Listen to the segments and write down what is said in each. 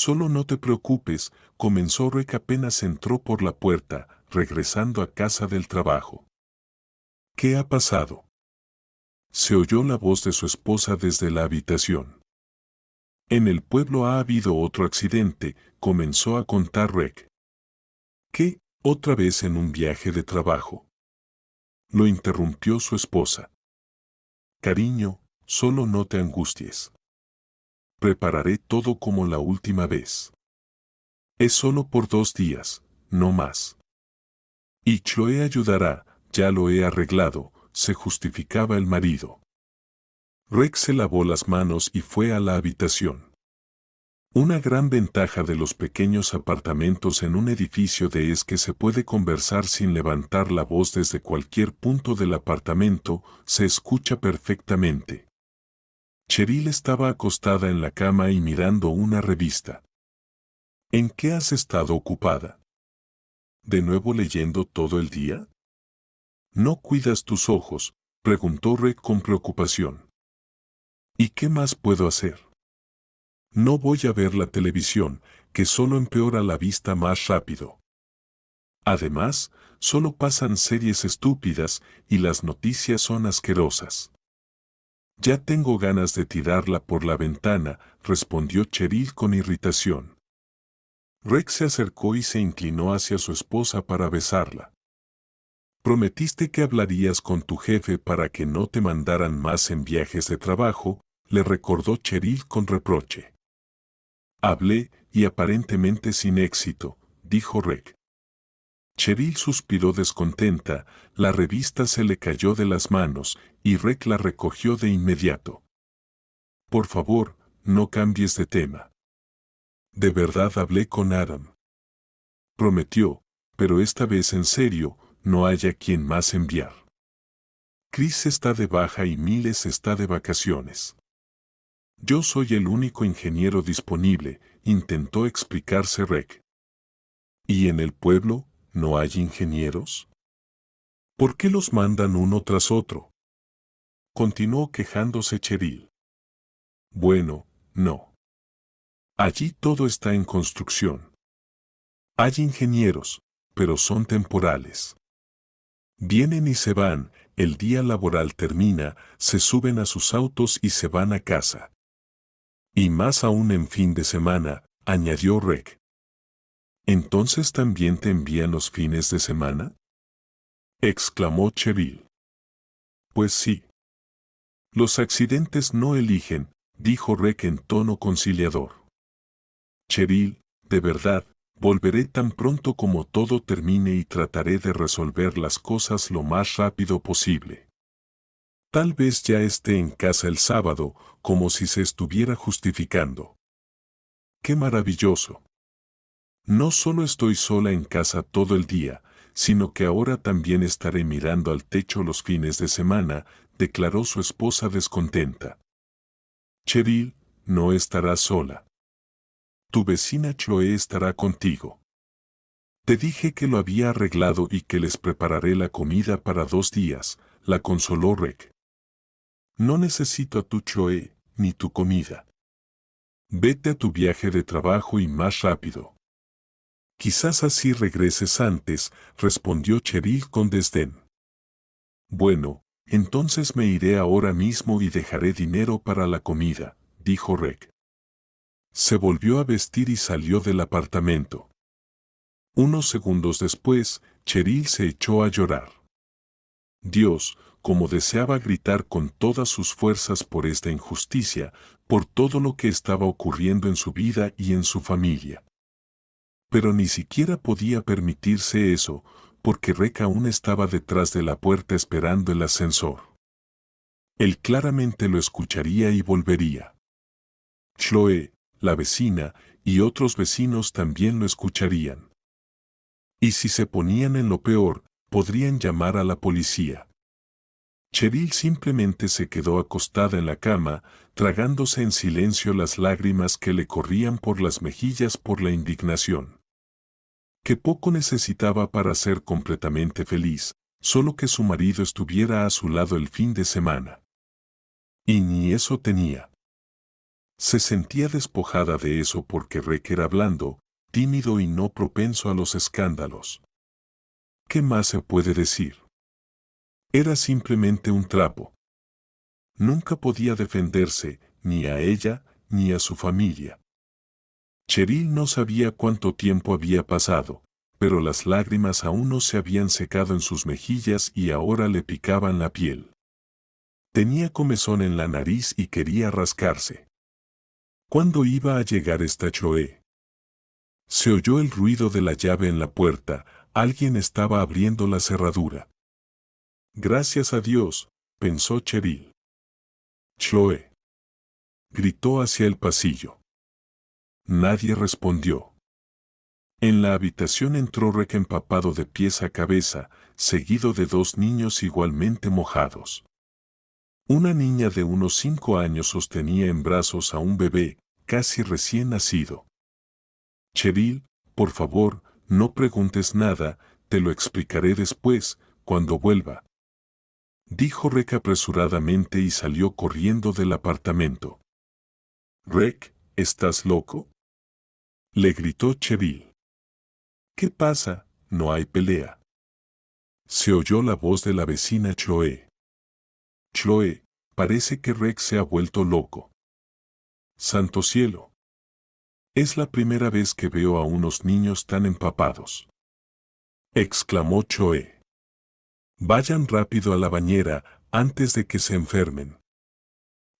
Solo no te preocupes, comenzó Rek apenas entró por la puerta, regresando a casa del trabajo. ¿Qué ha pasado? Se oyó la voz de su esposa desde la habitación. En el pueblo ha habido otro accidente, comenzó a contar Rek. ¿Qué? ¿Otra vez en un viaje de trabajo? Lo interrumpió su esposa. Cariño, solo no te angusties. Prepararé todo como la última vez. Es solo por 2 días, no más. Y Chloe ayudará, ya lo he arreglado, se justificaba el marido. Rex se lavó las manos y fue a la habitación. Una gran ventaja de los pequeños apartamentos en un edificio es que se puede conversar sin levantar la voz desde cualquier punto del apartamento, se escucha perfectamente. Cheryl estaba acostada en la cama y mirando una revista. ¿En qué has estado ocupada? ¿De nuevo leyendo todo el día? ¿No cuidas tus ojos?, preguntó Rek con preocupación. ¿Y qué más puedo hacer? No voy a ver la televisión, que solo empeora la vista más rápido. Además, solo pasan series estúpidas y las noticias son asquerosas. Ya tengo ganas de tirarla por la ventana, respondió Cheryl con irritación. Rex se acercó y se inclinó hacia su esposa para besarla. Prometiste que hablarías con tu jefe para que no te mandaran más en viajes de trabajo, le recordó Cheryl con reproche. Hablé, y aparentemente sin éxito, dijo Rek. Cheryl suspiró descontenta, la revista se le cayó de las manos, y Rek la recogió de inmediato. Por favor, no cambies de tema. De verdad hablé con Adam. Prometió, pero esta vez en serio, no hay a quien más enviar. Chris está de baja y Miles está de vacaciones. Yo soy el único ingeniero disponible, intentó explicarse Rek. ¿Y en el pueblo, no hay ingenieros? ¿Por qué los mandan uno tras otro? Continuó quejándose Cheryl. Bueno, no. Allí todo está en construcción. Hay ingenieros, pero son temporales. Vienen y se van, el día laboral termina, se suben a sus autos y se van a casa. Y más aún en fin de semana, añadió Rek. ¿Entonces también te envían los fines de semana?, exclamó Cheryl. Pues sí. Los accidentes no eligen, dijo Rek en tono conciliador. Cheryl, de verdad, volveré tan pronto como todo termine y trataré de resolver las cosas lo más rápido posible. Tal vez ya esté en casa el sábado, como si se estuviera justificando. ¡Qué maravilloso! No solo estoy sola en casa todo el día, sino que ahora también estaré mirando al techo los fines de semana, declaró su esposa descontenta. Cheryl, no estarás sola. Tu vecina Chloe estará contigo. Te dije que lo había arreglado y que les prepararé la comida para 2 días, la consoló Rek. No necesito a tu Chloe, ni tu comida. Vete a tu viaje de trabajo y más rápido. Quizás así regreses antes, respondió Cheryl con desdén. Bueno, entonces me iré ahora mismo y dejaré dinero para la comida, dijo Rek. Se volvió a vestir y salió del apartamento. Unos segundos después, Cheryl se echó a llorar. Dios, como deseaba gritar con todas sus fuerzas por esta injusticia, por todo lo que estaba ocurriendo en su vida y en su familia. Pero ni siquiera podía permitirse eso, porque Rek aún estaba detrás de la puerta esperando el ascensor. Él claramente lo escucharía y volvería. Chloe, la vecina, y otros vecinos también lo escucharían. Y si se ponían en lo peor, podrían llamar a la policía. Cheryl simplemente se quedó acostada en la cama, tragándose en silencio las lágrimas que le corrían por las mejillas por la indignación. Que poco necesitaba para ser completamente feliz, solo que su marido estuviera a su lado el fin de semana. Y ni eso tenía. Se sentía despojada de eso porque Rek era blando, tímido y no propenso a los escándalos. ¿Qué más se puede decir? Era simplemente un trapo. Nunca podía defenderse, ni a ella, ni a su familia. Cheryl no sabía cuánto tiempo había pasado, pero las lágrimas aún no se habían secado en sus mejillas y ahora le picaban la piel. Tenía comezón en la nariz y quería rascarse. ¿Cuándo iba a llegar esta Chloe? Se oyó el ruido de la llave en la puerta, alguien estaba abriendo la cerradura. Gracias a Dios, pensó Cheryl. Chloe. Gritó hacia el pasillo. Nadie respondió. En la habitación entró Rek empapado de pies a cabeza, seguido de dos niños igualmente mojados. Una niña de unos 5 años sostenía en brazos a un bebé, casi recién nacido. Cheryl, por favor, no preguntes nada, te lo explicaré después, cuando vuelva. Dijo Rek apresuradamente y salió corriendo del apartamento. Rek, ¿estás loco? Le gritó Cheryl. ¿Qué pasa? No hay pelea. Se oyó la voz de la vecina Chloe. Chloe, parece que Rek se ha vuelto loco. Santo cielo. Es la primera vez que veo a unos niños tan empapados. Exclamó Chloe. Vayan rápido a la bañera antes de que se enfermen.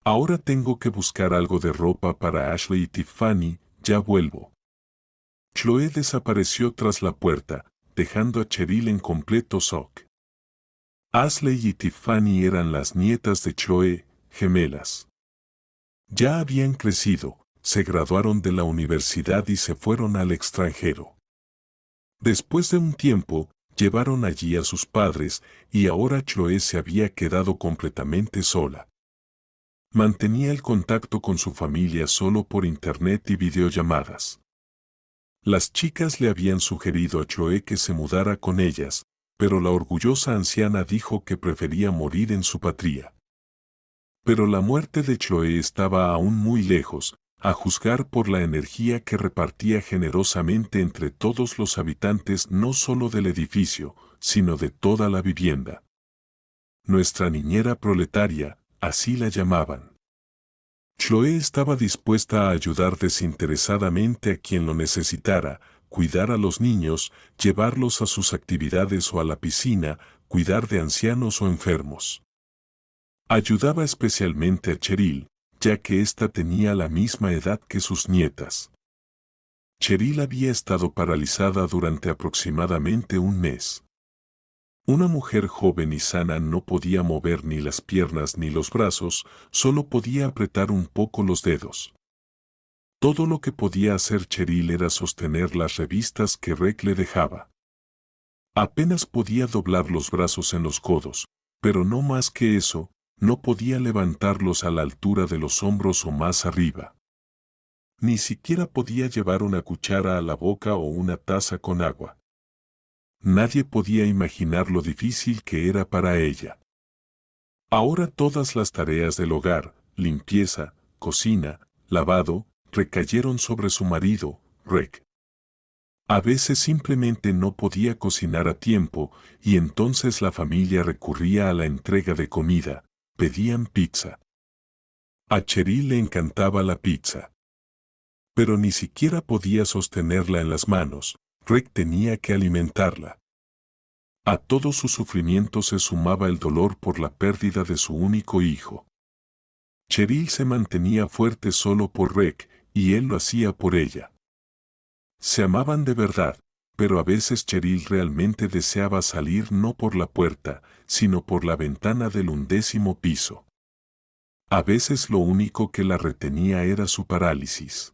Ahora tengo que buscar algo de ropa para Ashley y Tiffany, ya vuelvo. Chloe desapareció tras la puerta, dejando a Cheryl en completo shock. Ashley y Tiffany eran las nietas de Chloe, gemelas. Ya habían crecido, se graduaron de la universidad y se fueron al extranjero. Después de un tiempo, llevaron allí a sus padres y ahora Chloe se había quedado completamente sola. Mantenía el contacto con su familia solo por internet y videollamadas. Las chicas le habían sugerido a Chloe que se mudara con ellas, pero la orgullosa anciana dijo que prefería morir en su patria. Pero la muerte de Chloe estaba aún muy lejos, a juzgar por la energía que repartía generosamente entre todos los habitantes no solo del edificio, sino de toda la vivienda. Nuestra niñera proletaria, así la llamaban. Chloe estaba dispuesta a ayudar desinteresadamente a quien lo necesitara, cuidar a los niños, llevarlos a sus actividades o a la piscina, cuidar de ancianos o enfermos. Ayudaba especialmente a Cheryl, ya que ésta tenía la misma edad que sus nietas. Cheryl había estado paralizada durante aproximadamente un mes. Una mujer joven y sana no podía mover ni las piernas ni los brazos, solo podía apretar un poco los dedos. Todo lo que podía hacer Cheryl era sostener las revistas que Rek le dejaba. Apenas podía doblar los brazos en los codos, pero no más que eso, no podía levantarlos a la altura de los hombros o más arriba. Ni siquiera podía llevar una cuchara a la boca o una taza con agua. Nadie podía imaginar lo difícil que era para ella. Ahora todas las tareas del hogar, limpieza, cocina, lavado, recayeron sobre su marido, Rek. A veces simplemente no podía cocinar a tiempo y entonces la familia recurría a la entrega de comida, pedían pizza. A Cheryl le encantaba la pizza. Pero ni siquiera podía sostenerla en las manos, Rek tenía que alimentarla. A todo su sufrimiento se sumaba el dolor por la pérdida de su único hijo. Cheryl se mantenía fuerte solo por Rek, y él lo hacía por ella. Se amaban de verdad, pero a veces Cheryl realmente deseaba salir no por la puerta, sino por la ventana del 11º piso. A veces lo único que la retenía era su parálisis.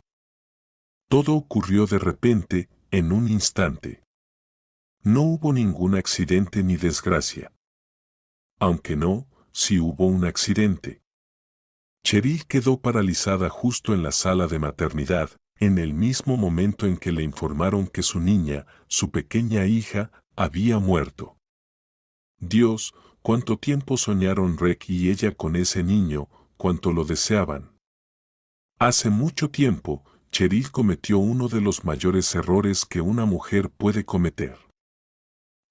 Todo ocurrió de repente, en un instante. No hubo ningún accidente ni desgracia. Aunque no, sí hubo un accidente. Cheryl quedó paralizada justo en la sala de maternidad, en el mismo momento en que le informaron que su niña, su pequeña hija, había muerto. Dios, cuánto tiempo soñaron Rek y ella con ese niño, cuánto lo deseaban. Hace mucho tiempo, Cheryl cometió uno de los mayores errores que una mujer puede cometer.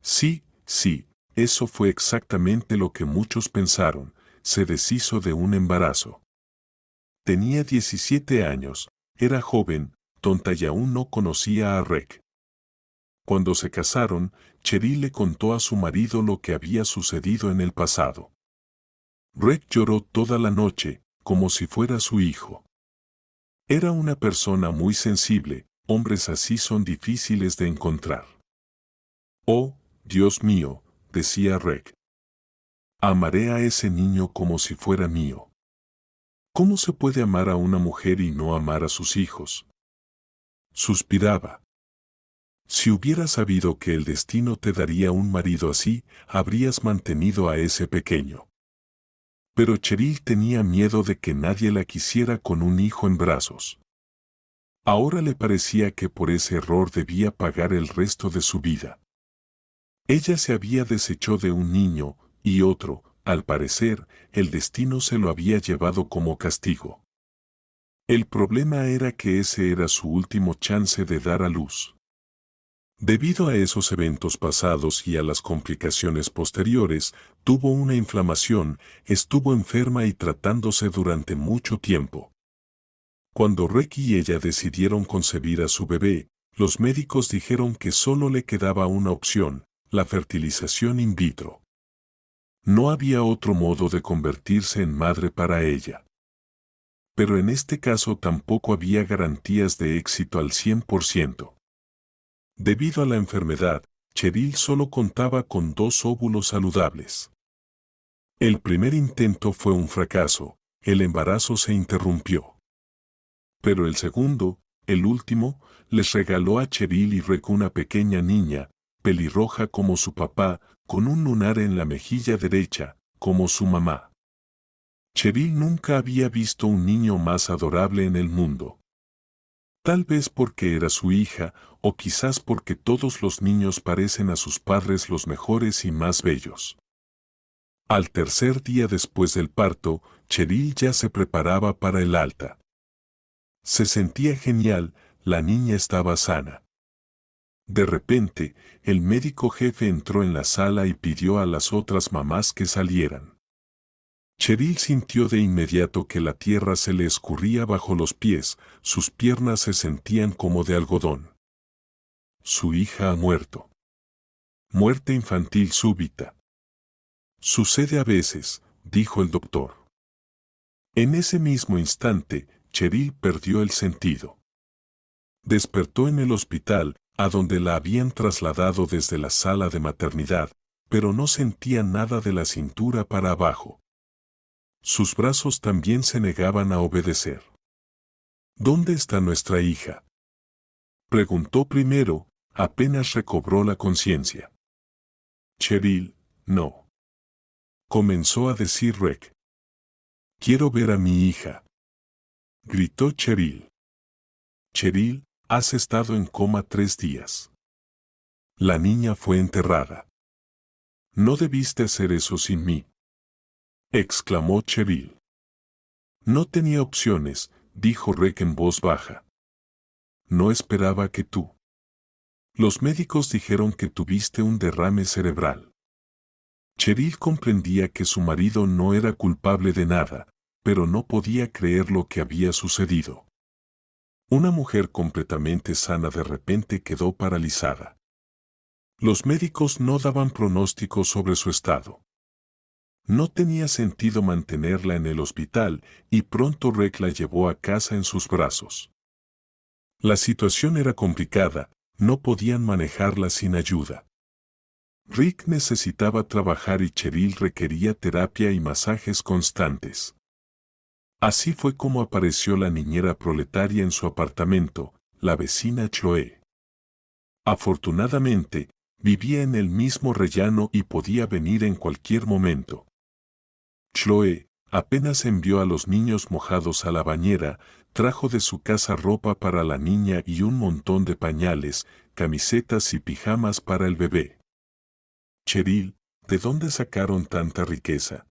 Sí, sí, eso fue exactamente lo que muchos pensaron, se deshizo de un embarazo. Tenía 17 años, era joven, tonta y aún no conocía a Rick. Cuando se casaron, Cheryl le contó a su marido lo que había sucedido en el pasado. Rick lloró toda la noche, como si fuera su hijo. Era una persona muy sensible, hombres así son difíciles de encontrar. Oh, Dios mío, decía Rick. Amaré a ese niño como si fuera mío. ¿Cómo se puede amar a una mujer y no amar a sus hijos? Suspiraba. Si hubieras sabido que el destino te daría un marido así, habrías mantenido a ese pequeño. Pero Cheryl tenía miedo de que nadie la quisiera con un hijo en brazos. Ahora le parecía que por ese error debía pagar el resto de su vida. Ella se había deshecho de un niño, y otro, al parecer, el destino se lo había llevado como castigo. El problema era que ese era su último chance de dar a luz. Debido a esos eventos pasados y a las complicaciones posteriores, tuvo una inflamación, estuvo enferma y tratándose durante mucho tiempo. Cuando Rick y ella decidieron concebir a su bebé, los médicos dijeron que solo le quedaba una opción, la fertilización in vitro. No había otro modo de convertirse en madre para ella. Pero en este caso tampoco había garantías de éxito al 100%. Debido a la enfermedad, Cheryl solo contaba con 2 óvulos saludables. El primer intento fue un fracaso, el embarazo se interrumpió. Pero el segundo, el último, les regaló a Cheryl y Rick una pequeña niña, pelirroja como su papá, con un lunar en la mejilla derecha, como su mamá. Cheryl nunca había visto un niño más adorable en el mundo. Tal vez porque era su hija, o quizás porque todos los niños parecen a sus padres los mejores y más bellos. Al tercer día después del parto, Cheryl ya se preparaba para el alta. Se sentía genial, la niña estaba sana. De repente, el médico jefe entró en la sala y pidió a las otras mamás que salieran. Cheryl sintió de inmediato que la tierra se le escurría bajo los pies, sus piernas se sentían como de algodón. Su hija ha muerto. Muerte infantil súbita. Sucede a veces, dijo el doctor. En ese mismo instante, Cheryl perdió el sentido. Despertó en el hospital, a donde la habían trasladado desde la sala de maternidad, pero no sentía nada de la cintura para abajo. Sus brazos también se negaban a obedecer. ¿Dónde está nuestra hija?, preguntó primero, apenas recobró la conciencia. Cheryl, no. Comenzó a decir Rick. Quiero ver a mi hija. Gritó Cheryl. Cheryl, has estado en coma 3 días. La niña fue enterrada. No debiste hacer eso sin mí, exclamó Cheryl. No tenía opciones, dijo Rick en voz baja. No esperaba que tú. Los médicos dijeron que tuviste un derrame cerebral. Cheryl comprendía que su marido no era culpable de nada, pero no podía creer lo que había sucedido. Una mujer completamente sana de repente quedó paralizada. Los médicos no daban pronóstico sobre su estado. No tenía sentido mantenerla en el hospital y pronto Rick la llevó a casa en sus brazos. La situación era complicada, no podían manejarla sin ayuda. Rick necesitaba trabajar y Cheryl requería terapia y masajes constantes. Así fue como apareció la niñera proletaria en su apartamento, la vecina Chloe. Afortunadamente, vivía en el mismo rellano y podía venir en cualquier momento. Chloe, apenas envió a los niños mojados a la bañera, trajo de su casa ropa para la niña y un montón de pañales, camisetas y pijamas para el bebé. Cheryl, ¿de dónde sacaron tanta riqueza?,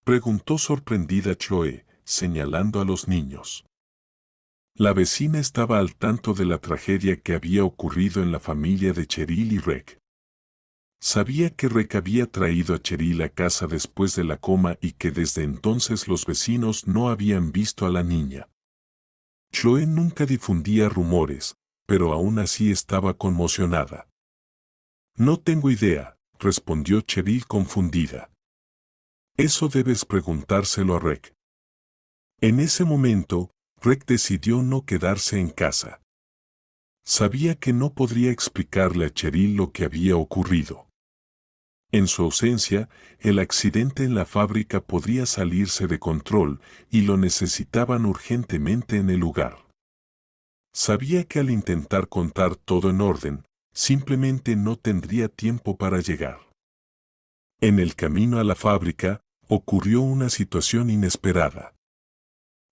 preguntó sorprendida Chloe, señalando a los niños. La vecina estaba al tanto de la tragedia que había ocurrido en la familia de Cheryl y Reg. Sabía que Reg había traído a Cheryl a casa después de la coma y que desde entonces los vecinos no habían visto a la niña. Chloe nunca difundía rumores, pero aún así estaba conmocionada. No tengo idea, respondió Cheryl confundida. Eso debes preguntárselo a Reg. En ese momento, Reg decidió no quedarse en casa. Sabía que no podría explicarle a Cheryl lo que había ocurrido. En su ausencia, el accidente en la fábrica podría salirse de control y lo necesitaban urgentemente en el lugar. Sabía que al intentar contar todo en orden, simplemente no tendría tiempo para llegar. En el camino a la fábrica, ocurrió una situación inesperada.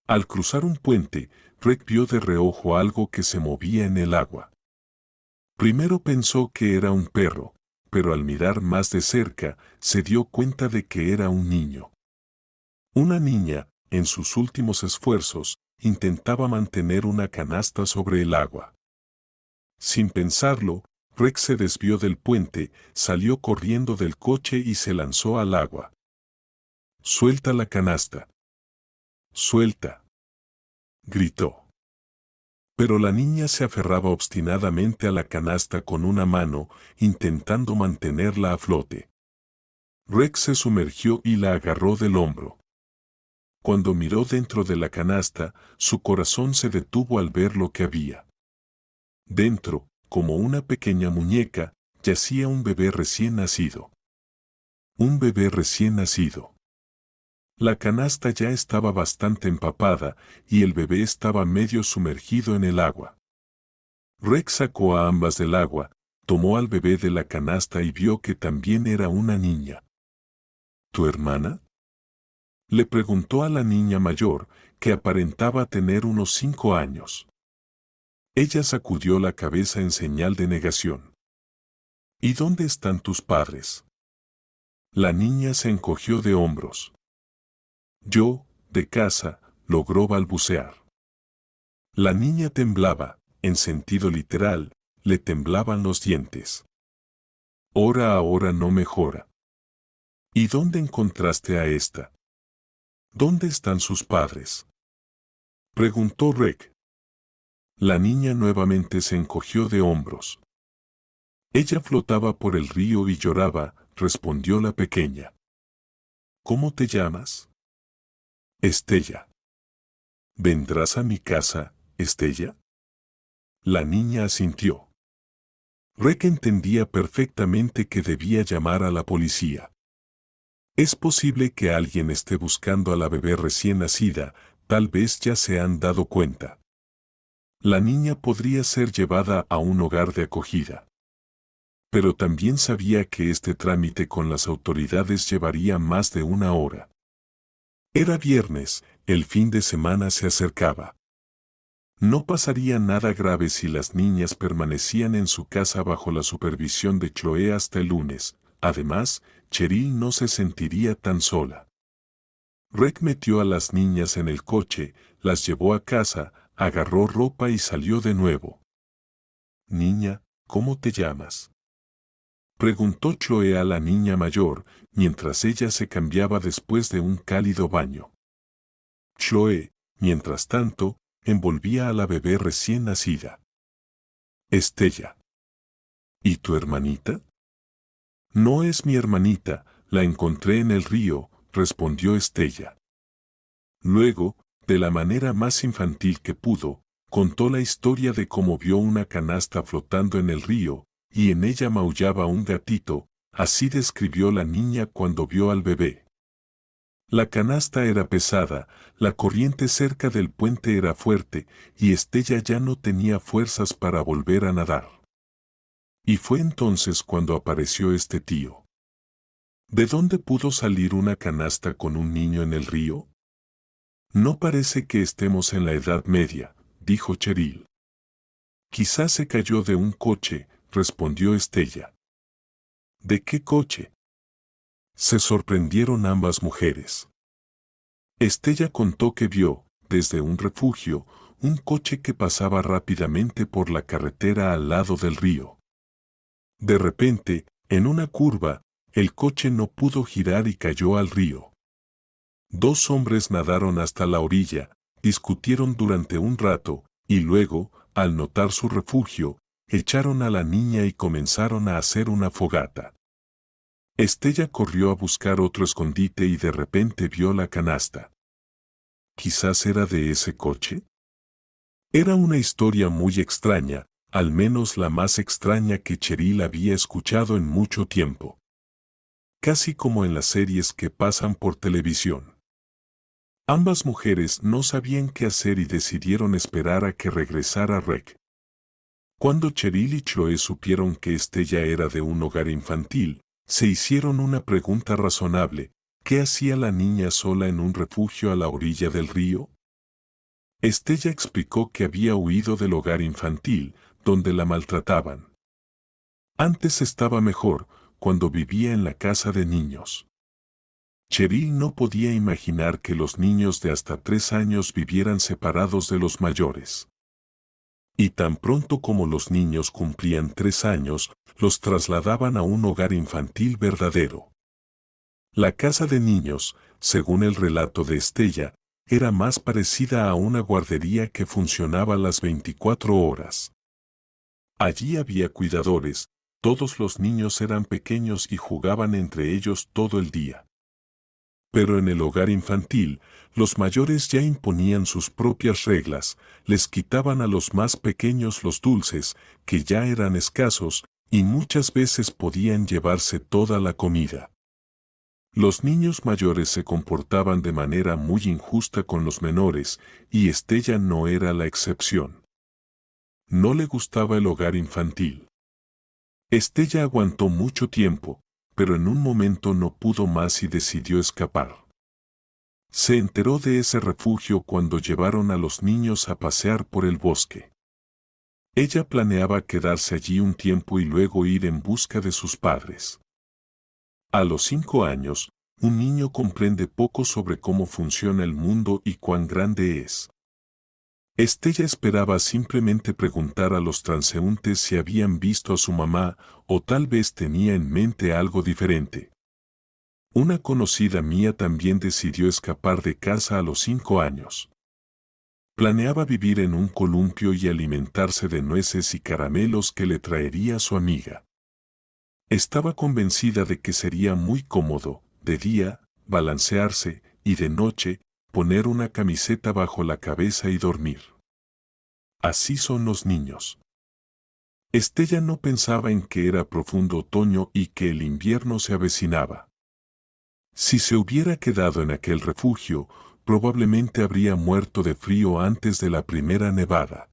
Al cruzar un puente, Reg vio de reojo algo que se movía en el agua. Primero pensó que era un perro, pero al mirar más de cerca, se dio cuenta de que era un niño. Una niña, en sus últimos esfuerzos, intentaba mantener una canasta sobre el agua. Sin pensarlo, Reg se desvió del puente, salió corriendo del coche y se lanzó al agua. «¡Suelta la canasta! ¡Suelta!», gritó. Pero la niña se aferraba obstinadamente a la canasta con una mano, intentando mantenerla a flote. Reg se sumergió y la agarró del hombro. Cuando miró dentro de la canasta, su corazón se detuvo al ver lo que había. Dentro, como una pequeña muñeca, yacía un bebé recién nacido. Un bebé recién nacido. La canasta ya estaba bastante empapada y el bebé estaba medio sumergido en el agua. Reg sacó a ambas del agua, tomó al bebé de la canasta y vio que también era una niña. ¿Tu hermana?, le preguntó a la niña mayor, que aparentaba tener unos 5 años. Ella sacudió la cabeza en señal de negación. ¿Y dónde están tus padres? La niña se encogió de hombros. Yo, de casa, logró balbucear. La niña temblaba, en sentido literal, le temblaban los dientes. Ahora no mejora. ¿Y dónde encontraste a esta? ¿Dónde están sus padres?, preguntó Reg. La niña nuevamente se encogió de hombros. Ella flotaba por el río y lloraba, respondió la pequeña. ¿Cómo te llamas? Estella. ¿Vendrás a mi casa, Estella? La niña asintió. Reg entendía perfectamente que debía llamar a la policía. Es posible que alguien esté buscando a la bebé recién nacida, tal vez ya se han dado cuenta. La niña podría ser llevada a un hogar de acogida. Pero también sabía que este trámite con las autoridades llevaría más de 1 hora. Era viernes, el fin de semana se acercaba. No pasaría nada grave si las niñas permanecían en su casa bajo la supervisión de Chloe hasta el lunes. Además, Cheryl no se sentiría tan sola. Reg metió a las niñas en el coche, las llevó a casa, agarró ropa y salió de nuevo. Niña, ¿cómo te llamas?, preguntó Chloe a la niña mayor, mientras ella se cambiaba después de un cálido baño. Chloe, mientras tanto, envolvía a la bebé recién nacida. Estella. ¿Y tu hermanita? No es mi hermanita, la encontré en el río, respondió Estella. Luego, de la manera más infantil que pudo, contó la historia de cómo vio una canasta flotando en el río, y en ella maullaba un gatito. Así describió la niña cuando vio al bebé. La canasta era pesada, la corriente cerca del puente era fuerte, y Estella ya no tenía fuerzas para volver a nadar. Y fue entonces cuando apareció este tío. ¿De dónde pudo salir una canasta con un niño en el río? No parece que estemos en la Edad Media, dijo Cheryl. Quizás se cayó de un coche, respondió Estella. ¿De qué coche?, se sorprendieron ambas mujeres. Estella contó que vio, desde un refugio, un coche que pasaba rápidamente por la carretera al lado del río. De repente, en una curva, el coche no pudo girar y cayó al río. Dos hombres nadaron hasta la orilla, discutieron durante un rato, y luego, al notar su refugio, echaron a la niña y comenzaron a hacer una fogata. Estella corrió a buscar otro escondite y de repente vio la canasta. ¿Quizás era de ese coche? Era una historia muy extraña, al menos la más extraña que Cheryl había escuchado en mucho tiempo. Casi como en las series que pasan por televisión. Ambas mujeres no sabían qué hacer y decidieron esperar a que regresara Rec. Cuando Cheryl y Chloe supieron que Estella era de un hogar infantil, se hicieron una pregunta razonable: ¿qué hacía la niña sola en un refugio a la orilla del río? Estella explicó que había huido del hogar infantil, donde la maltrataban. Antes estaba mejor, cuando vivía en la casa de niños. Cheryl no podía imaginar que los niños de hasta 3 años vivieran separados de los mayores. Y tan pronto como los niños cumplían 3 años, los trasladaban a un hogar infantil verdadero. La casa de niños, según el relato de Estella, era más parecida a una guardería que funcionaba las 24 horas. Allí había cuidadores, todos los niños eran pequeños y jugaban entre ellos todo el día. Pero en el hogar infantil, los mayores ya imponían sus propias reglas, les quitaban a los más pequeños los dulces, que ya eran escasos, y muchas veces podían llevarse toda la comida. Los niños mayores se comportaban de manera muy injusta con los menores, y Estella no era la excepción. No le gustaba el hogar infantil. Estella aguantó mucho tiempo, pero en un momento no pudo más y decidió escapar. Se enteró de ese refugio cuando llevaron a los niños a pasear por el bosque. Ella planeaba quedarse allí un tiempo y luego ir en busca de sus padres. A los 5 años, un niño comprende poco sobre cómo funciona el mundo y cuán grande es. Estella esperaba simplemente preguntar a los transeúntes si habían visto a su mamá, o tal vez tenía en mente algo diferente. Una conocida mía también decidió escapar de casa a los 5 años. Planeaba vivir en un columpio y alimentarse de nueces y caramelos que le traería su amiga. Estaba convencida de que sería muy cómodo, de día, balancearse, y de noche, poner una camiseta bajo la cabeza y dormir. Así son los niños. Estella no pensaba en que era profundo otoño y que el invierno se avecinaba. Si se hubiera quedado en aquel refugio, probablemente habría muerto de frío antes de la primera nevada.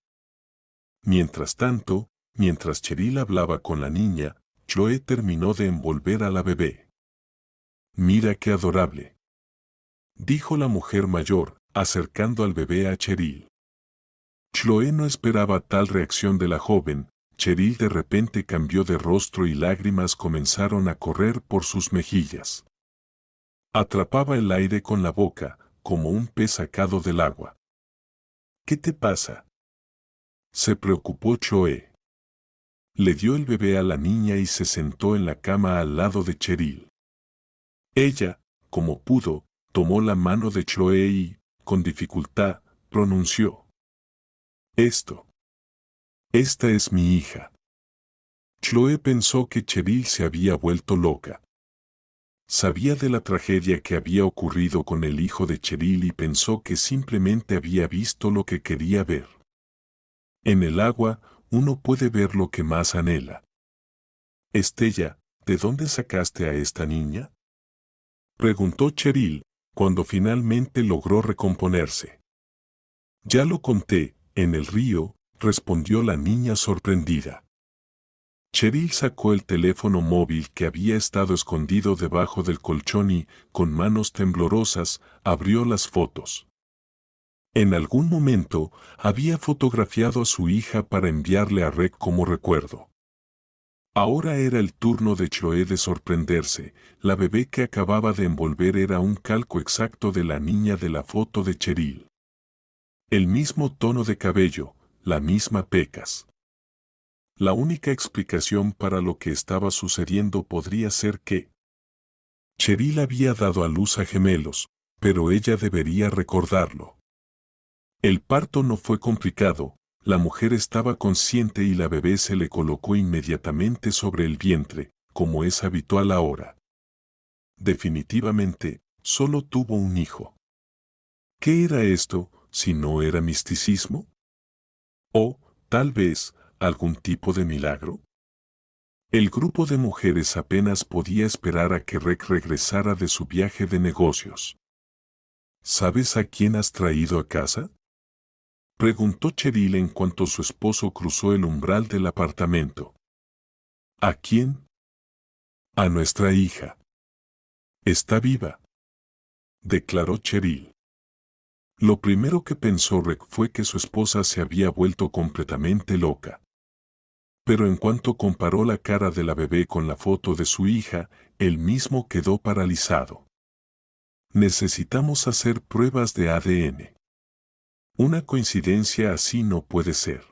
Mientras tanto, mientras Cheryl hablaba con la niña, Chloe terminó de envolver a la bebé. «Mira qué adorable», dijo la mujer mayor, acercando al bebé a Cheryl. Chloe no esperaba tal reacción de la joven. Cheryl de repente cambió de rostro y lágrimas comenzaron a correr por sus mejillas. Atrapaba el aire con la boca, como un pez sacado del agua. «¿Qué te pasa?», se preocupó Chloe. Le dio el bebé a la niña y se sentó en la cama al lado de Cheryl. Ella, como pudo, tomó la mano de Chloe y, con dificultad, pronunció: Esta es mi hija». Chloe pensó que Cheryl se había vuelto loca. Sabía de la tragedia que había ocurrido con el hijo de Cheryl y pensó que simplemente había visto lo que quería ver. En el agua, uno puede ver lo que más anhela. «Estella, ¿de dónde sacaste a esta niña?», preguntó Cheryl, cuando finalmente logró recomponerse. «Ya lo conté, en el río», respondió la niña sorprendida. Cheryl sacó el teléfono móvil que había estado escondido debajo del colchón y, con manos temblorosas, abrió las fotos. En algún momento, había fotografiado a su hija para enviarle a Rec como recuerdo. Ahora era el turno de Chloe de sorprenderse. La bebé que acababa de envolver era un calco exacto de la niña de la foto de Cheryl. El mismo tono de cabello, la misma pecas. La única explicación para lo que estaba sucediendo podría ser que Cheryl había dado a luz a gemelos, pero ella debería recordarlo. El parto no fue complicado, la mujer estaba consciente y la bebé se le colocó inmediatamente sobre el vientre, como es habitual ahora. Definitivamente, solo tuvo un hijo. ¿Qué era esto, si no era misticismo? O, tal vez, algún tipo de milagro. El grupo de mujeres apenas podía esperar a que Rec regresara de su viaje de negocios. ¿Sabes a quién has traído a casa?, preguntó Cheryl en cuanto su esposo cruzó el umbral del apartamento. ¿A quién? A nuestra hija. Está viva, declaró Cheryl. Lo primero que pensó Rec fue que su esposa se había vuelto completamente loca. Pero en cuanto comparó la cara de la bebé con la foto de su hija, él mismo quedó paralizado. Necesitamos hacer pruebas de ADN. Una coincidencia así no puede ser.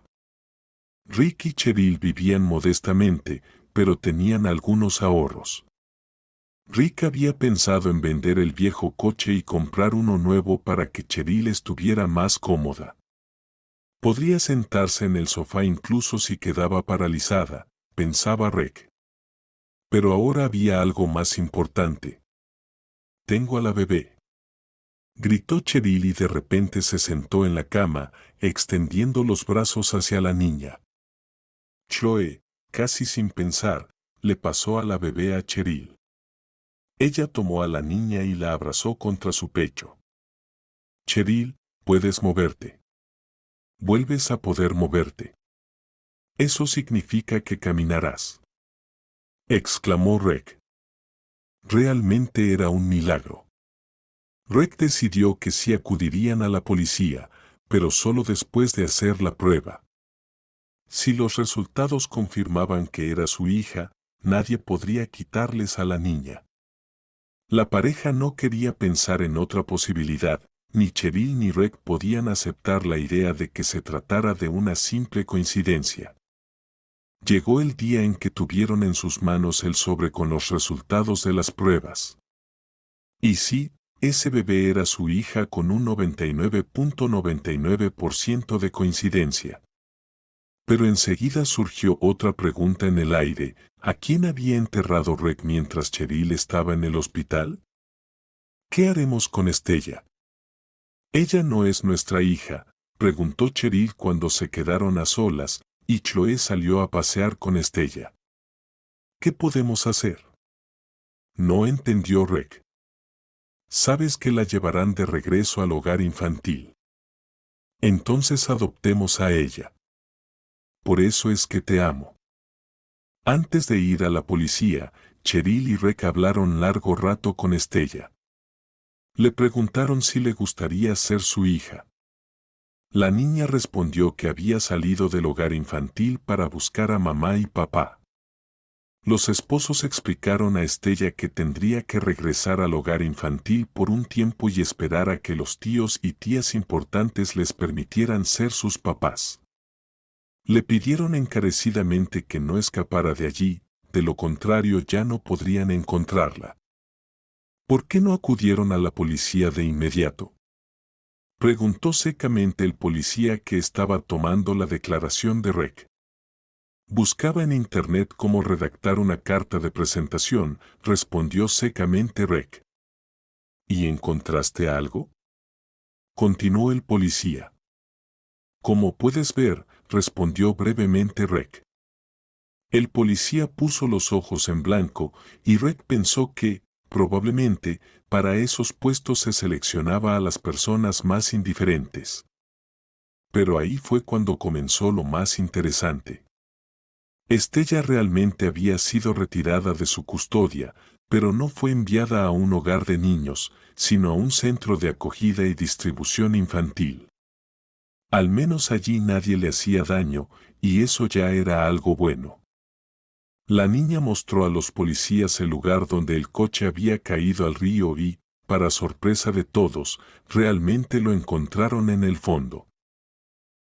Rick y Cheryl vivían modestamente, pero tenían algunos ahorros. Rick había pensado en vender el viejo coche y comprar uno nuevo para que Cheryl estuviera más cómoda. Podría sentarse en el sofá incluso si quedaba paralizada, pensaba Rick. Pero ahora había algo más importante. Tengo a la bebé, gritó Cheryl y de repente se sentó en la cama, extendiendo los brazos hacia la niña. Chloe, casi sin pensar, le pasó a la bebé a Cheryl. Ella tomó a la niña y la abrazó contra su pecho. Cheryl, puedes moverte. Vuelves a poder moverte. Eso significa que caminarás, exclamó Rec. Realmente era un milagro. Rec decidió que sí acudirían a la policía, pero solo después de hacer la prueba. Si los resultados confirmaban que era su hija, nadie podría quitarles a la niña. La pareja no quería pensar en otra posibilidad, ni Cheryl ni Rec podían aceptar la idea de que se tratara de una simple coincidencia. Llegó el día en que tuvieron en sus manos el sobre con los resultados de las pruebas. Y sí, ese bebé era su hija con un 99.99% de coincidencia. Pero enseguida surgió otra pregunta en el aire: ¿a quién había enterrado Rec mientras Cheryl estaba en el hospital? ¿Qué haremos con Estella? Ella no es nuestra hija, preguntó Cheryl cuando se quedaron a solas, y Chloe salió a pasear con Estella. ¿Qué podemos hacer? No entendió Rec. Sabes que la llevarán de regreso al hogar infantil. Entonces adoptemos a ella. Por eso es que te amo. Antes de ir a la policía, Cheryl y Rec hablaron largo rato con Estella. Le preguntaron si le gustaría ser su hija. La niña respondió que había salido del hogar infantil para buscar a mamá y papá. Los esposos explicaron a Estella que tendría que regresar al hogar infantil por un tiempo y esperar a que los tíos y tías importantes les permitieran ser sus papás. Le pidieron encarecidamente que no escapara de allí, de lo contrario ya no podrían encontrarla. ¿Por qué no acudieron a la policía de inmediato?, preguntó secamente el policía que estaba tomando la declaración de Rec. Buscaba en internet cómo redactar una carta de presentación, respondió secamente Rec. ¿Y encontraste algo?, continuó el policía. Como puedes ver, respondió brevemente Rec. El policía puso los ojos en blanco y Rec pensó que, probablemente, para esos puestos se seleccionaba a las personas más indiferentes. Pero ahí fue cuando comenzó lo más interesante. Estella realmente había sido retirada de su custodia, pero no fue enviada a un hogar de niños, sino a un centro de acogida y distribución infantil. Al menos allí nadie le hacía daño, y eso ya era algo bueno. La niña mostró a los policías el lugar donde el coche había caído al río y, para sorpresa de todos, realmente lo encontraron en el fondo.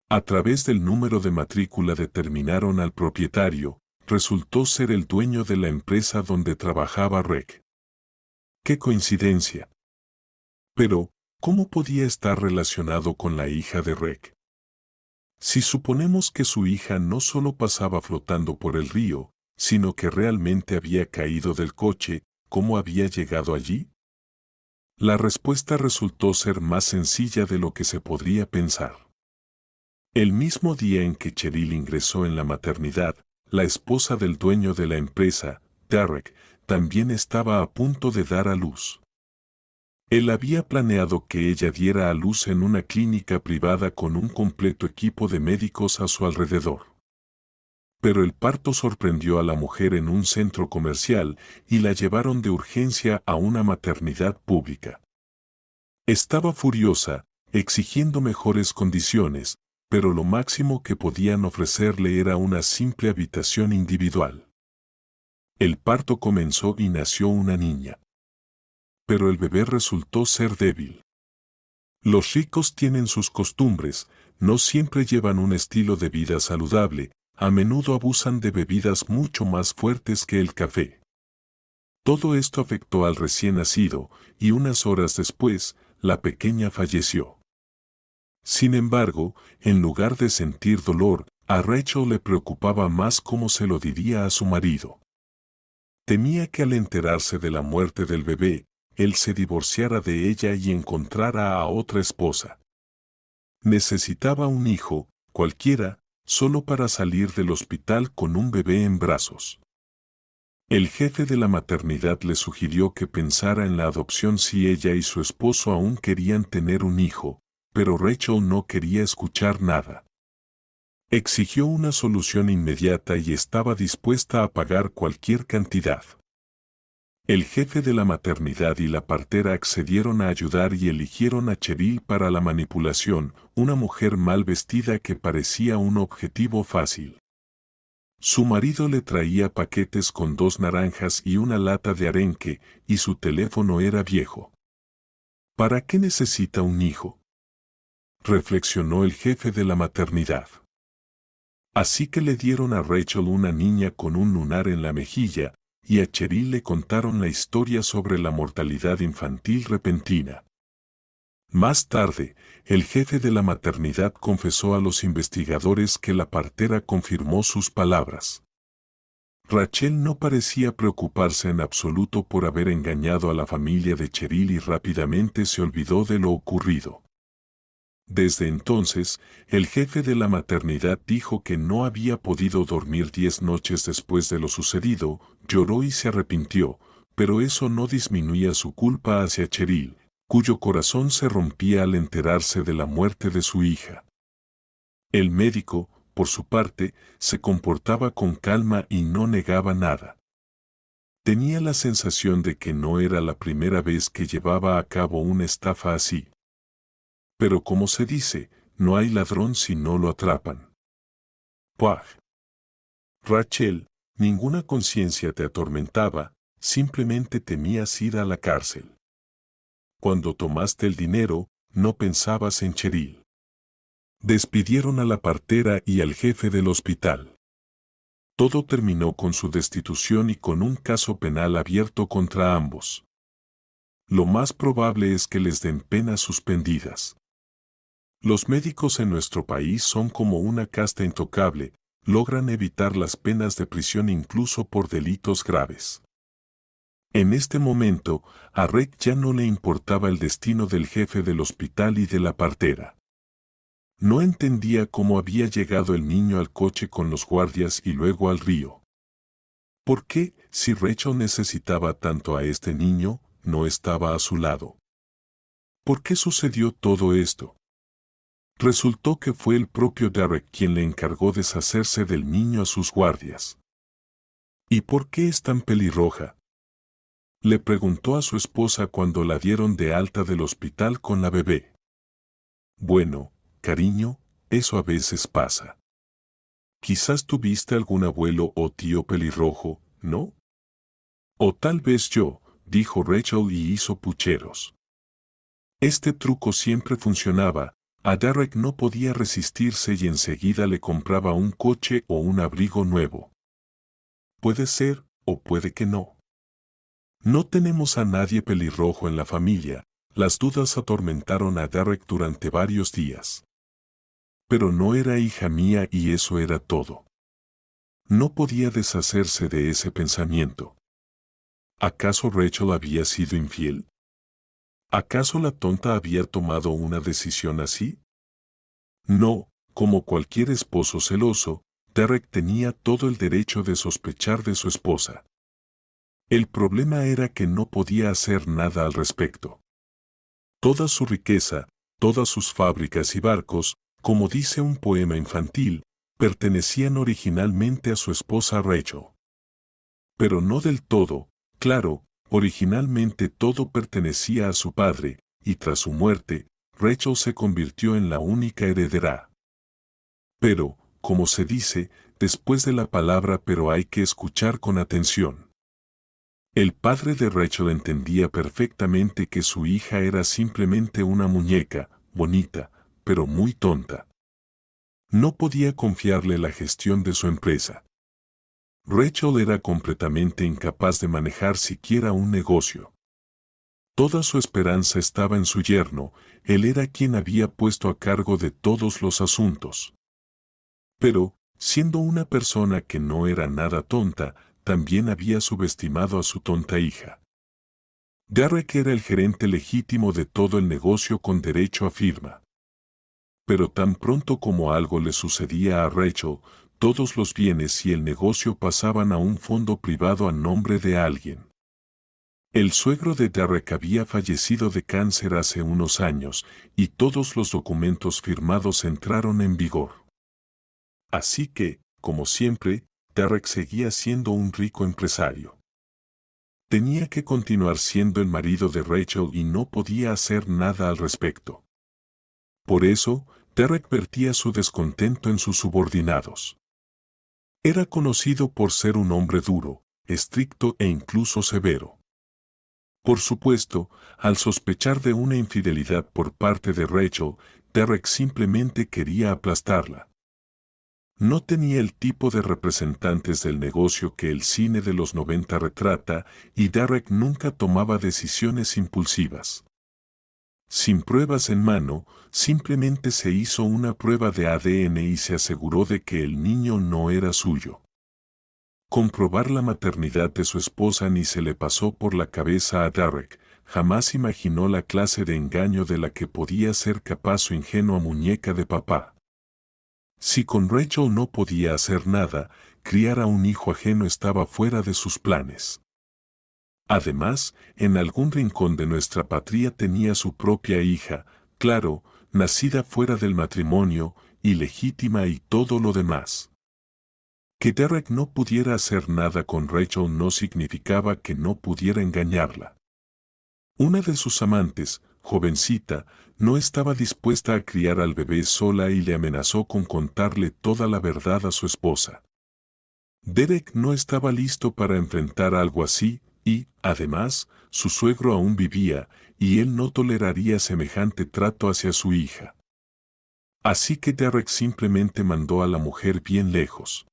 A través del número de matrícula determinaron al propietario, resultó ser el dueño de la empresa donde trabajaba Reg. ¡Qué coincidencia! Pero, ¿cómo podía estar relacionado con la hija de Reg? Si suponemos que su hija no solo pasaba flotando por el río, sino que realmente había caído del coche, ¿cómo había llegado allí? La respuesta resultó ser más sencilla de lo que se podría pensar. El mismo día en que Cheryl ingresó en la maternidad, la esposa del dueño de la empresa, Derek, también estaba a punto de dar a luz. Él había planeado que ella diera a luz en una clínica privada con un completo equipo de médicos a su alrededor. Pero el parto sorprendió a la mujer en un centro comercial y la llevaron de urgencia a una maternidad pública. Estaba furiosa, exigiendo mejores condiciones, pero lo máximo que podían ofrecerle era una simple habitación individual. El parto comenzó y nació una niña. Pero el bebé resultó ser débil. Los ricos tienen sus costumbres, no siempre llevan un estilo de vida saludable, a menudo abusan de bebidas mucho más fuertes que el café. Todo esto afectó al recién nacido, y unas horas después, la pequeña falleció. Sin embargo, en lugar de sentir dolor, a Rachel le preocupaba más cómo se lo diría a su marido. Temía que al enterarse de la muerte del bebé, él se divorciara de ella y encontrara a otra esposa. Necesitaba un hijo, cualquiera, solo para salir del hospital con un bebé en brazos. El jefe de la maternidad le sugirió que pensara en la adopción si ella y su esposo aún querían tener un hijo, pero Rachel no quería escuchar nada. Exigió una solución inmediata y estaba dispuesta a pagar cualquier cantidad. El jefe de la maternidad y la partera accedieron a ayudar y eligieron a Cheryl para la manipulación, una mujer mal vestida que parecía un objetivo fácil. Su marido le traía paquetes con 2 naranjas y una lata de arenque, y su teléfono era viejo. ¿Para qué necesita un hijo?, reflexionó el jefe de la maternidad. Así que le dieron a Rachel una niña con un lunar en la mejilla, y a Cheryl le contaron la historia sobre la mortalidad infantil repentina. Más tarde, el jefe de la maternidad confesó a los investigadores que la partera confirmó sus palabras. Rachel no parecía preocuparse en absoluto por haber engañado a la familia de Cheryl y rápidamente se olvidó de lo ocurrido. Desde entonces, el jefe de la maternidad dijo que no había podido dormir 10 noches después de lo sucedido, lloró y se arrepintió, pero eso no disminuía su culpa hacia Cheryl, cuyo corazón se rompía al enterarse de la muerte de su hija. El médico, por su parte, se comportaba con calma y no negaba nada. Tenía la sensación de que no era la primera vez que llevaba a cabo una estafa así. Pero como se dice, no hay ladrón si no lo atrapan. ¡Puaj! Rachel, ninguna conciencia te atormentaba, simplemente temías ir a la cárcel. Cuando tomaste el dinero, no pensabas en Cheryl. Despidieron a la partera y al jefe del hospital. Todo terminó con su destitución y con un caso penal abierto contra ambos. Lo más probable es que les den penas suspendidas. Los médicos en nuestro país son como una casta intocable, logran evitar las penas de prisión incluso por delitos graves. En este momento, a Reg ya no le importaba el destino del jefe del hospital y de la partera. No entendía cómo había llegado el niño al coche con los guardias y luego al río. ¿Por qué, si Rachel necesitaba tanto a este niño, no estaba a su lado? ¿Por qué sucedió todo esto? Resultó que fue el propio Derek quien le encargó deshacerse del niño a sus guardias. ¿Y por qué es tan pelirroja?, le preguntó a su esposa cuando la dieron de alta del hospital con la bebé. Bueno, cariño, eso a veces pasa. Quizás tuviste algún abuelo o tío pelirrojo, ¿no? O tal vez yo, dijo Rachel y hizo pucheros. Este truco siempre funcionaba, A Derek no podía resistirse y enseguida le compraba un coche o un abrigo nuevo. Puede ser, o puede que no. No tenemos a nadie pelirrojo en la familia. Las dudas atormentaron a Derek durante varios días. Pero no era hija mía y eso era todo. No podía deshacerse de ese pensamiento. ¿Acaso Rachel había sido infiel? ¿Acaso la tonta había tomado una decisión así? No, como cualquier esposo celoso, Derek tenía todo el derecho de sospechar de su esposa. El problema era que no podía hacer nada al respecto. Toda su riqueza, todas sus fábricas y barcos, como dice un poema infantil, pertenecían originalmente a su esposa Rachel. Pero no del todo, claro, originalmente todo pertenecía a su padre, y tras su muerte, Rachel se convirtió en la única heredera. Pero, como se dice, después de la palabra pero hay que escuchar con atención. El padre de Rachel entendía perfectamente que su hija era simplemente una muñeca, bonita, pero muy tonta. No podía confiarle la gestión de su empresa. Rachel era completamente incapaz de manejar siquiera un negocio. Toda su esperanza estaba en su yerno, él era quien había puesto a cargo de todos los asuntos. Pero, siendo una persona que no era nada tonta, también había subestimado a su tonta hija. Derek era el gerente legítimo de todo el negocio con derecho a firma. Pero tan pronto como algo le sucedía a Rachel, todos los bienes y el negocio pasaban a un fondo privado a nombre de alguien. El suegro de Derek había fallecido de cáncer hace unos años, y todos los documentos firmados entraron en vigor. Así que, como siempre, Derek seguía siendo un rico empresario. Tenía que continuar siendo el marido de Rachel y no podía hacer nada al respecto. Por eso, Derek vertía su descontento en sus subordinados. Era conocido por ser un hombre duro, estricto e incluso severo. Por supuesto, al sospechar de una infidelidad por parte de Rachel, Derek simplemente quería aplastarla. No tenía el tipo de representantes del negocio que el cine de los 90 retrata, y Derek nunca tomaba decisiones impulsivas. Sin pruebas en mano, simplemente se hizo una prueba de ADN y se aseguró de que el niño no era suyo. Comprobar la maternidad de su esposa ni se le pasó por la cabeza a Derek, jamás imaginó la clase de engaño de la que podía ser capaz su ingenua muñeca de papá. Si con Rachel no podía hacer nada, criar a un hijo ajeno estaba fuera de sus planes. Además, en algún rincón de nuestra patria tenía su propia hija, claro, nacida fuera del matrimonio, ilegítima y todo lo demás. Que Derek no pudiera hacer nada con Rachel no significaba que no pudiera engañarla. Una de sus amantes, jovencita, no estaba dispuesta a criar al bebé sola y le amenazó con contarle toda la verdad a su esposa. Derek no estaba listo para enfrentar algo así, y, además, su suegro aún vivía, y él no toleraría semejante trato hacia su hija. Así que Derek simplemente mandó a la mujer bien lejos.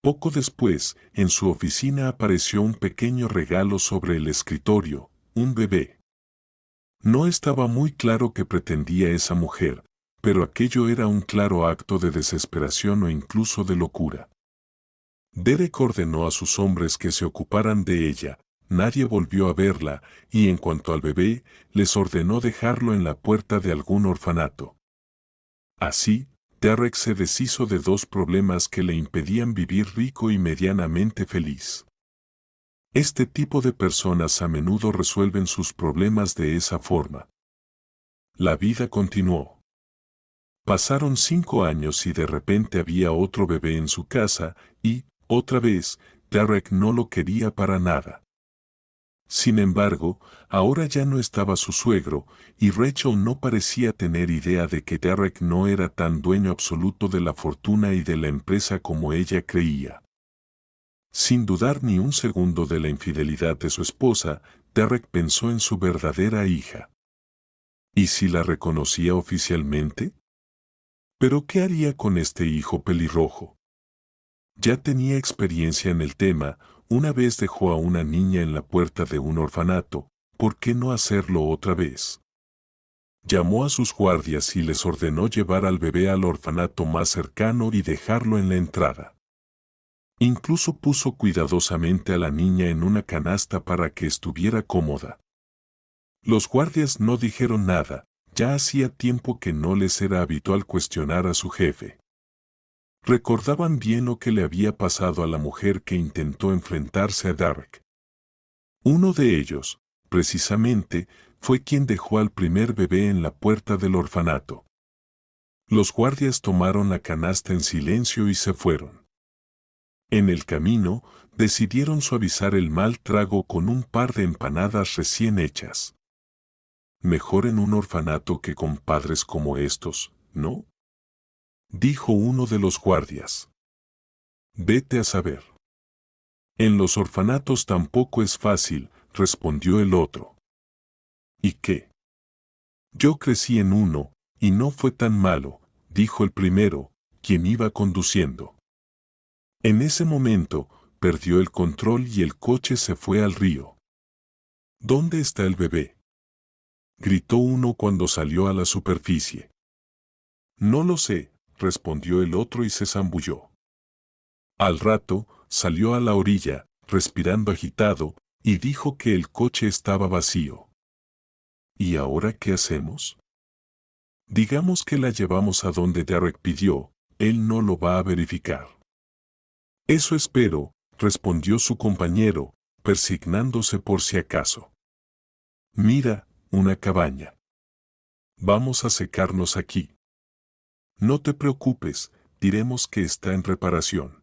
Poco después, en su oficina apareció un pequeño regalo sobre el escritorio, un bebé. No estaba muy claro qué pretendía esa mujer, pero aquello era un claro acto de desesperación o incluso de locura. Derek ordenó a sus hombres que se ocuparan de ella, nadie volvió a verla, y en cuanto al bebé, les ordenó dejarlo en la puerta de algún orfanato. Así, Derek se deshizo de dos problemas que le impedían vivir rico y medianamente feliz. Este tipo de personas a menudo resuelven sus problemas de esa forma. La vida continuó. Pasaron 5 años y de repente había otro bebé en su casa, y, otra vez, Derek no lo quería para nada. Sin embargo, ahora ya no estaba su suegro, y Rachel no parecía tener idea de que Derek no era tan dueño absoluto de la fortuna y de la empresa como ella creía. Sin dudar ni un segundo de la infidelidad de su esposa, Derek pensó en su verdadera hija. ¿Y si la reconocía oficialmente? ¿Pero qué haría con este hijo pelirrojo? Ya tenía experiencia en el tema, una vez dejó a una niña en la puerta de un orfanato, ¿por qué no hacerlo otra vez? Llamó a sus guardias y les ordenó llevar al bebé al orfanato más cercano y dejarlo en la entrada. Incluso puso cuidadosamente a la niña en una canasta para que estuviera cómoda. Los guardias no dijeron nada, ya hacía tiempo que no les era habitual cuestionar a su jefe. Recordaban bien lo que le había pasado a la mujer que intentó enfrentarse a Derek. Uno de ellos, precisamente, fue quien dejó al primer bebé en la puerta del orfanato. Los guardias tomaron la canasta en silencio y se fueron. En el camino, decidieron suavizar el mal trago con un par de empanadas recién hechas. Mejor en un orfanato que con padres como estos, ¿no? Dijo uno de los guardias. Vete a saber. En los orfanatos tampoco es fácil, respondió el otro. ¿Y qué? Yo crecí en uno, y no fue tan malo, dijo el primero, quien iba conduciendo. En ese momento, perdió el control y el coche se fue al río. ¿Dónde está el bebé?, gritó uno cuando salió a la superficie. No lo sé, respondió el otro y se zambulló. Al rato, salió a la orilla, respirando agitado, y dijo que el coche estaba vacío. ¿Y ahora qué hacemos? Digamos que la llevamos a donde Derek pidió, él no lo va a verificar. Eso espero, respondió su compañero, persignándose por si acaso. Mira, una cabaña. Vamos a secarnos aquí. No te preocupes, diremos que está en reparación.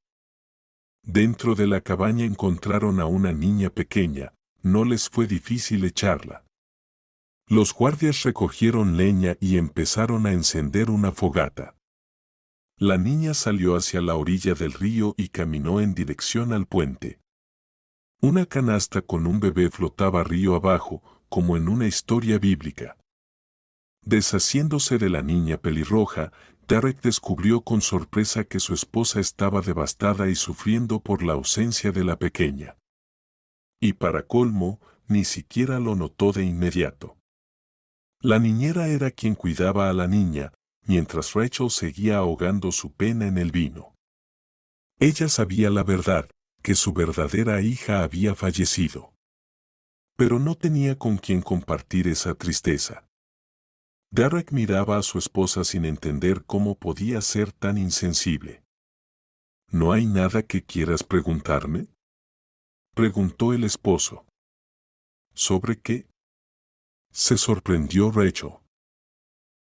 Dentro de la cabaña encontraron a una niña pequeña, no les fue difícil echarla. Los guardias recogieron leña y empezaron a encender una fogata. La niña salió hacia la orilla del río y caminó en dirección al puente. Una canasta con un bebé flotaba río abajo, como en una historia bíblica. Deshaciéndose de la niña pelirroja, Derek descubrió con sorpresa que su esposa estaba devastada y sufriendo por la ausencia de la pequeña. Y para colmo, ni siquiera lo notó de inmediato. La niñera era quien cuidaba a la niña, mientras Rachel seguía ahogando su pena en el vino. Ella sabía la verdad, que su verdadera hija había fallecido. Pero no tenía con quien compartir esa tristeza. Derek miraba a su esposa sin entender cómo podía ser tan insensible. ¿No hay nada que quieras preguntarme?, preguntó el esposo. ¿Sobre qué?, se sorprendió Rachel.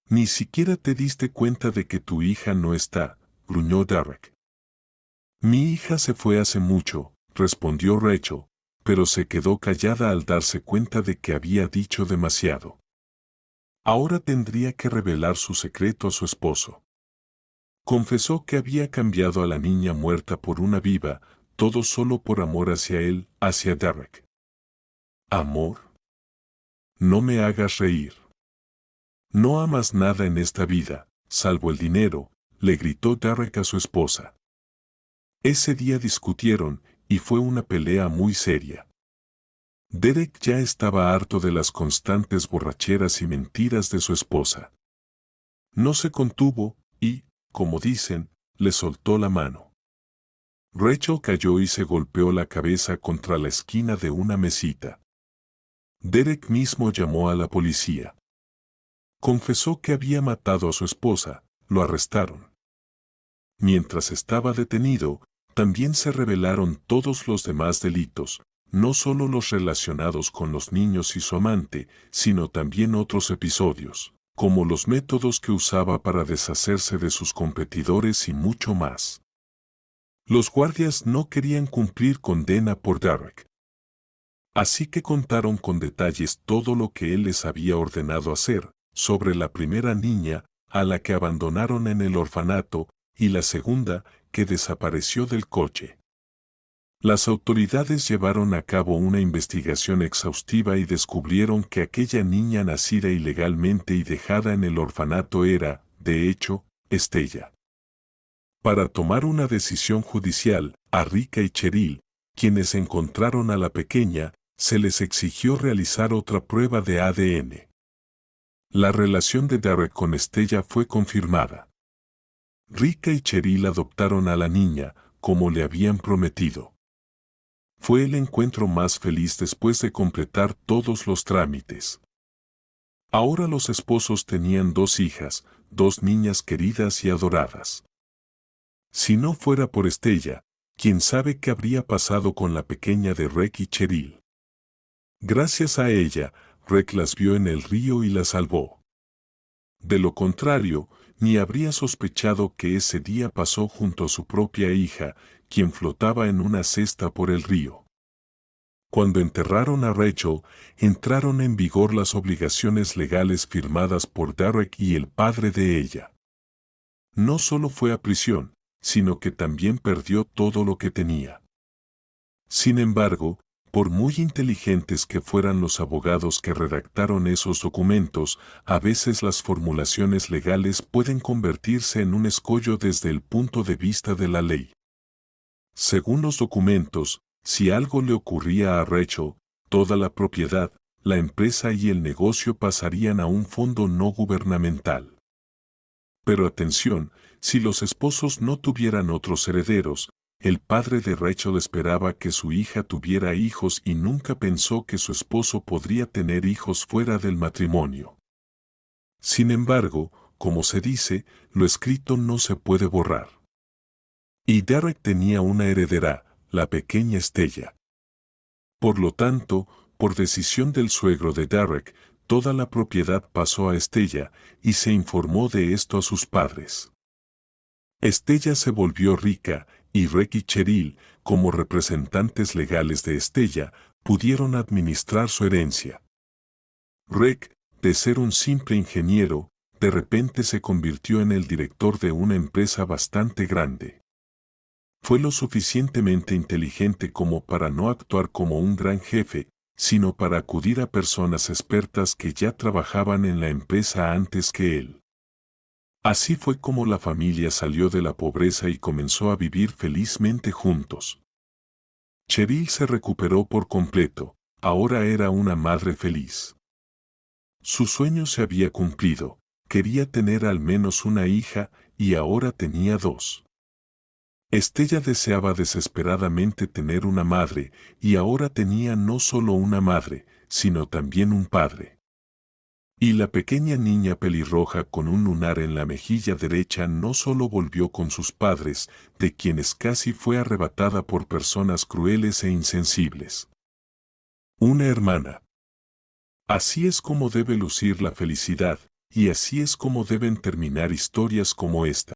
Ni siquiera te diste cuenta de que tu hija no está, gruñó Derek. Mi hija se fue hace mucho, respondió Rachel, pero se quedó callada al darse cuenta de que había dicho demasiado. Ahora tendría que revelar su secreto a su esposo. Confesó que había cambiado a la niña muerta por una viva, todo solo por amor hacia él, hacia Derek. ¿Amor? No me hagas reír. No amas nada en esta vida, salvo el dinero, le gritó Derek a su esposa. Ese día discutieron, y fue una pelea muy seria. Derek ya estaba harto de las constantes borracheras y mentiras de su esposa. No se contuvo, y, como dicen, le soltó la mano. Rachel cayó y se golpeó la cabeza contra la esquina de una mesita. Derek mismo llamó a la policía. Confesó que había matado a su esposa, lo arrestaron. Mientras estaba detenido, también se revelaron todos los demás delitos, no solo los relacionados con los niños y su amante, sino también otros episodios, como los métodos que usaba para deshacerse de sus competidores y mucho más. Los guardias no querían cumplir condena por Derek. Así que contaron con detalles todo lo que él les había ordenado hacer, sobre la primera niña, a la que abandonaron en el orfanato, y la segunda, que desapareció del coche. Las autoridades llevaron a cabo una investigación exhaustiva y descubrieron que aquella niña nacida ilegalmente y dejada en el orfanato era, de hecho, Estella. Para tomar una decisión judicial, a Rika y Cheryl, quienes encontraron a la pequeña, se les exigió realizar otra prueba de ADN. La relación de Derek con Estella fue confirmada. Rika y Cheryl adoptaron a la niña, como le habían prometido. Fue el encuentro más feliz después de completar todos los trámites. Ahora los esposos tenían 2 hijas, 2 niñas queridas y adoradas. Si no fuera por Estella, quién sabe qué habría pasado con la pequeña de Rek y Cheryl. Gracias a ella, Rek las vio en el río y las salvó. De lo contrario, ni habría sospechado que ese día pasó junto a su propia hija, quien flotaba en una cesta por el río. Cuando enterraron a Rachel, entraron en vigor las obligaciones legales firmadas por Derek y el padre de ella. No solo fue a prisión, sino que también perdió todo lo que tenía. Sin embargo, por muy inteligentes que fueran los abogados que redactaron esos documentos, a veces las formulaciones legales pueden convertirse en un escollo desde el punto de vista de la ley. Según los documentos, si algo le ocurría a Rachel, toda la propiedad, la empresa y el negocio pasarían a un fondo no gubernamental. Pero atención, si los esposos no tuvieran otros herederos, el padre de Rachel esperaba que su hija tuviera hijos y nunca pensó que su esposo podría tener hijos fuera del matrimonio. Sin embargo, como se dice, lo escrito no se puede borrar. Y Derek tenía una heredera, la pequeña Estella. Por lo tanto, por decisión del suegro de Derek, toda la propiedad pasó a Estella, y se informó de esto a sus padres. Estella se volvió rica, y Rek y Cheryl, como representantes legales de Estella, pudieron administrar su herencia. Rek, de ser un simple ingeniero, de repente se convirtió en el director de una empresa bastante grande. Fue lo suficientemente inteligente como para no actuar como un gran jefe, sino para acudir a personas expertas que ya trabajaban en la empresa antes que él. Así fue como la familia salió de la pobreza y comenzó a vivir felizmente juntos. Cheryl se recuperó por completo, ahora era una madre feliz. Su sueño se había cumplido, quería tener al menos una hija y ahora tenía 2. Estella deseaba desesperadamente tener una madre y ahora tenía no solo una madre, sino también un padre. Y la pequeña niña pelirroja con un lunar en la mejilla derecha no solo volvió con sus padres, de quienes casi fue arrebatada por personas crueles e insensibles. Una hermana. Así es como debe lucir la felicidad, y así es como deben terminar historias como esta.